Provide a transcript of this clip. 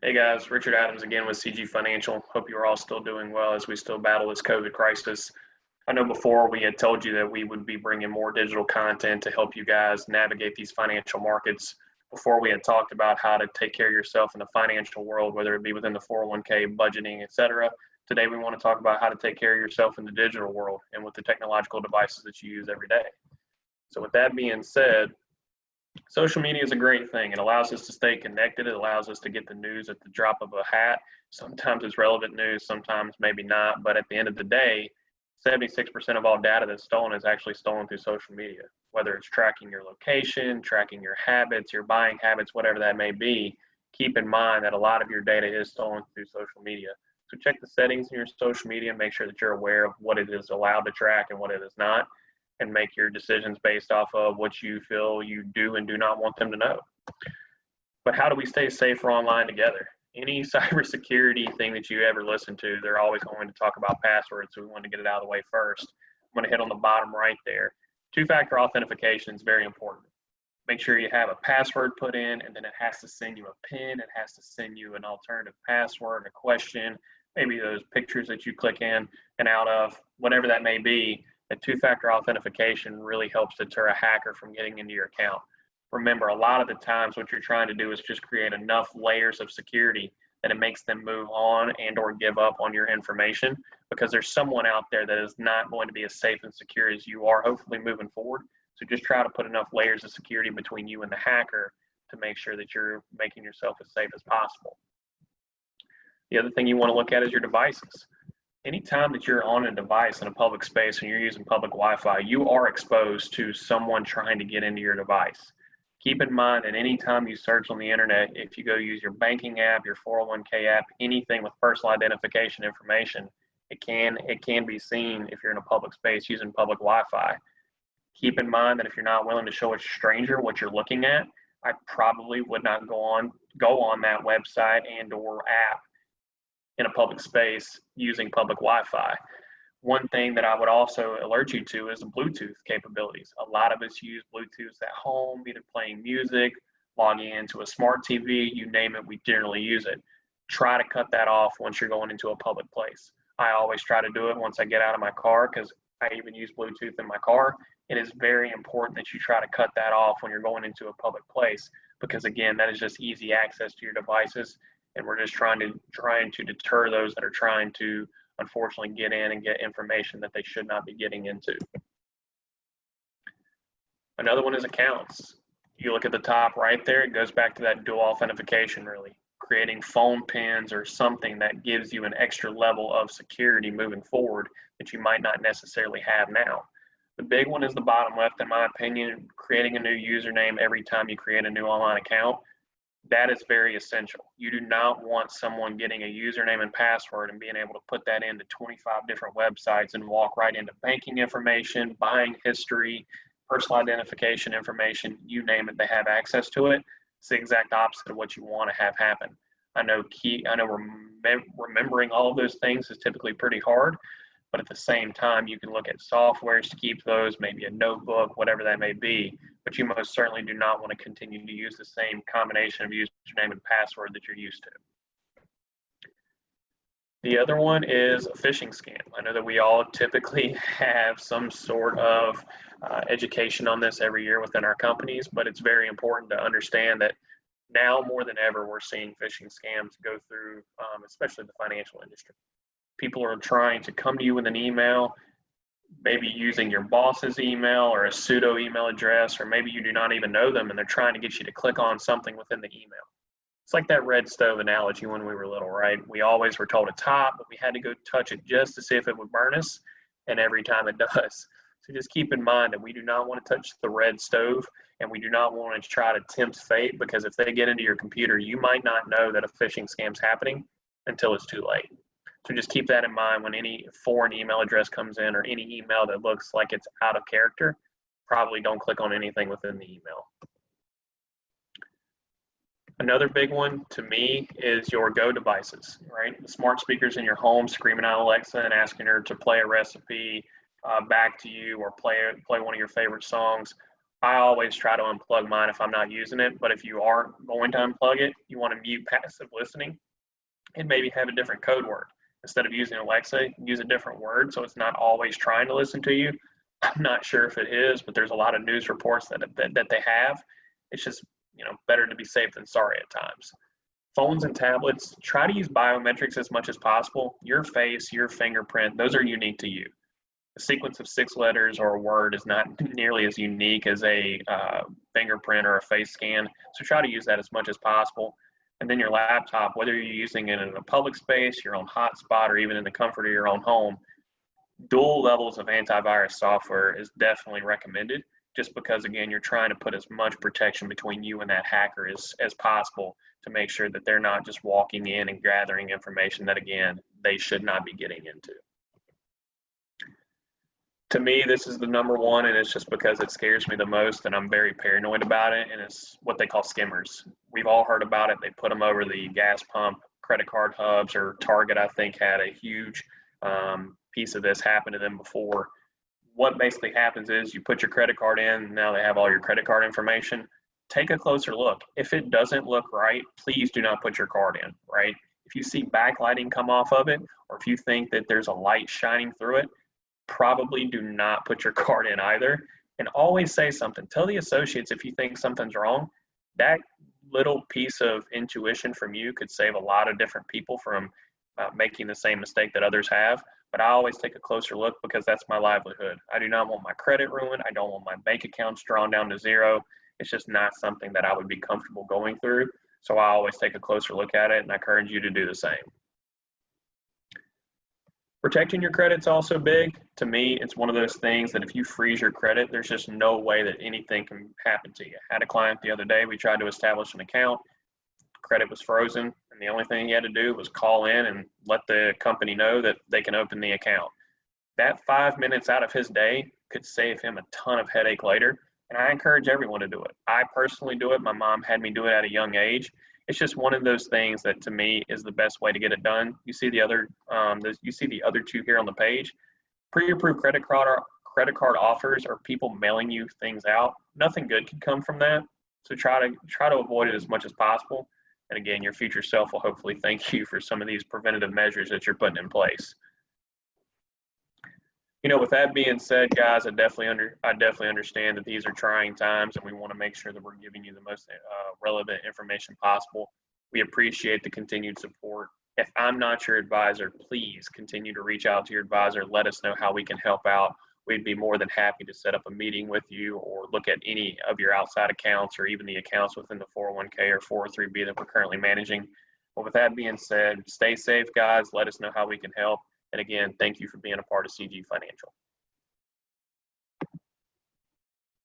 Hey guys, Richard Adams again with CG Financial. Hope you are all still doing well as we still battle this COVID crisis. I know before we had told you that we would be bringing more digital content to help you guys navigate these financial markets. Before we had talked about how to take care of yourself in the financial world, whether it be within the 401k, budgeting, etc. Today we want to talk about how to take care of yourself in the digital world and with the technological devices that you use every day. So with that being said, social media is a great thing. It allows us to stay connected. It allows us to get the news at the drop of a hat. Sometimes it's relevant news, sometimes maybe not. But at the end of the day, 76% of all data that's stolen is actually stolen through social media, whether it's tracking your location, tracking your habits, your buying habits, whatever that may be. Keep in mind that a lot of your data is stolen through social media. So check the settings in your social media, make sure that you're aware of what it is allowed to track and what it is not, and make your decisions based off of what you feel you do and do not want them to know. But how do we stay safer online together? Any cybersecurity thing that you ever listen to, they're always going to talk about passwords, so we want to get it out of the way first. I'm going to hit on the bottom right there. Two-factor authentication is very important. Make sure you have a password put in, and then it has to send you a PIN. It has to send you an alternative password, a question, maybe those pictures that you click in and out of, whatever that may be. That two-factor authentication really helps deter a hacker from getting into your account. Remember, a lot of the times what you're trying to do is just create enough layers of security that it makes them move on and or give up on your information, because there's someone out there that is not going to be as safe and secure as you are, hopefully moving forward. So just try to put enough layers of security between you and the hacker to make sure that you're making yourself as safe as possible. The other thing you want to look at is your devices. Anytime that you're on a device in a public space and you're using public Wi-Fi, you are exposed to someone trying to get into your device. Keep in mind that anytime you search on the internet, if you go use your banking app, your 401k app, anything with personal identification information, it can be seen if you're in a public space using public Wi-Fi. Keep in mind that if you're not willing to show a stranger what you're looking at, I probably would not go on that website and or app in a public space using public Wi-Fi. One thing that I would also alert you to is the Bluetooth capabilities. A lot of us use Bluetooth at home, either playing music, logging into a smart TV, you name it, we generally use it. Try to cut that off once you're going into a public place. I always try to do it once I get out of my car, because I even use Bluetooth in my car. It is very important that you try to cut that off when you're going into a public place, because again, that is just easy access to your devices. And we're just trying to deter those that are trying to unfortunately get in and get information that they should not be getting into. Another one is accounts. You look at the top right there, it goes back to that dual authentication, really. Creating phone pins or something that gives you an extra level of security moving forward that you might not necessarily have now. The big one is the bottom left, in my opinion, creating a new username every time you create a new online account. That is very essential. You do not want someone getting a username and password and being able to put that into 25 different websites and walk right into banking information, buying history, personal identification information, you name it, they have access to it. It's the exact opposite of what you want to have happen. I know remembering all of those things is typically pretty hard, but at the same time, you can look at softwares to keep those, maybe a notebook, whatever that may be, but you most certainly do not want to continue to use the same combination of username and password that you're used to. The other one is a phishing scam. I know that we all typically have some sort of education on this every year within our companies, but it's very important to understand that now more than ever, we're seeing phishing scams go through, especially the financial industry. People are trying to come to you with an email, maybe using your boss's email or a pseudo email address, or maybe you do not even know them and they're trying to get you to click on something within the email. It's like that red stove analogy when we were little, right? We always were told to top, but we had to go touch it just to see if it would burn us, and every time it does. So just keep in mind that we do not want to touch the red stove, and we do not want to try to tempt fate, because if they get into your computer, you might not know that a phishing scam's happening until it's too late. So just keep that in mind when any foreign email address comes in or any email that looks like it's out of character. Probably don't click on anything within the email. Another big one to me is your Go devices, right? The smart speakers in your home screaming out Alexa and asking her to play a recipe back to you, or play one of your favorite songs. I always try to unplug mine if I'm not using it, but if you are going to unplug it, you want to mute passive listening and maybe have a different code word. Instead of using Alexa, use a different word so it's not always trying to listen to you. I'm not sure if it is, but there's a lot of news reports that they have. It's just, better to be safe than sorry at times. Phones and tablets, try to use biometrics as much as possible. Your face, your fingerprint, those are unique to you. A sequence of 6 letters or a word is not nearly as unique as a fingerprint or a face scan. So try to use that as much as possible. And then your laptop, whether you're using it in a public space, your own hotspot, or even in the comfort of your own home, dual levels of antivirus software is definitely recommended, just because, again, you're trying to put as much protection between you and that hacker as possible to make sure that they're not just walking in and gathering information that, again, they should not be getting into. To me, this is the number one, and it's just because it scares me the most, and I'm very paranoid about it, and it's what they call skimmers. We've all heard about it. They put them over the gas pump, credit card hubs, or Target, I think, had a huge piece of this happen to them before. What basically happens is you put your credit card in, now they have all your credit card information. Take a closer look. If it doesn't look right, please do not put your card in, right? If you see backlighting come off of it, or if you think that there's a light shining through it, probably do not put your card in either. And always say something. Tell the associates if you think something's wrong. That little piece of intuition from you could save a lot of different people from making the same mistake that others have. But I always take a closer look because that's my livelihood. I do not want my credit ruined. I don't want my bank accounts drawn down to zero. It's just not something that I would be comfortable going through. So I always take a closer look at it, and I encourage you to do the same. Protecting your credit's also big. To me, it's one of those things that if you freeze your credit, there's just no way that anything can happen to you. I had a client the other day, we tried to establish an account, credit was frozen, and the only thing he had to do was call in and let the company know that they can open the account. That 5 minutes out of his day could save him a ton of headache later, and I encourage everyone to do it. I personally do it. My mom had me do it at a young age. It's just one of those things that to me is the best way to get it done. You see the other two here on the page. Pre-approved credit card offers or people mailing you things out. Nothing good can come from that. So try to avoid it as much as possible. And again, your future self will hopefully thank you for some of these preventative measures that you're putting in place. With that being said, guys, I definitely understand that these are trying times, and we want to make sure that we're giving you the most relevant information possible. We appreciate the continued support. If I'm not your advisor, please continue to reach out to your advisor. Let us know how we can help out. We'd be more than happy to set up a meeting with you or look at any of your outside accounts or even the accounts within the 401k or 403b that we're currently managing. But with that being said, stay safe, guys. Let us know how we can help. And again, thank you for being a part of CG Financial.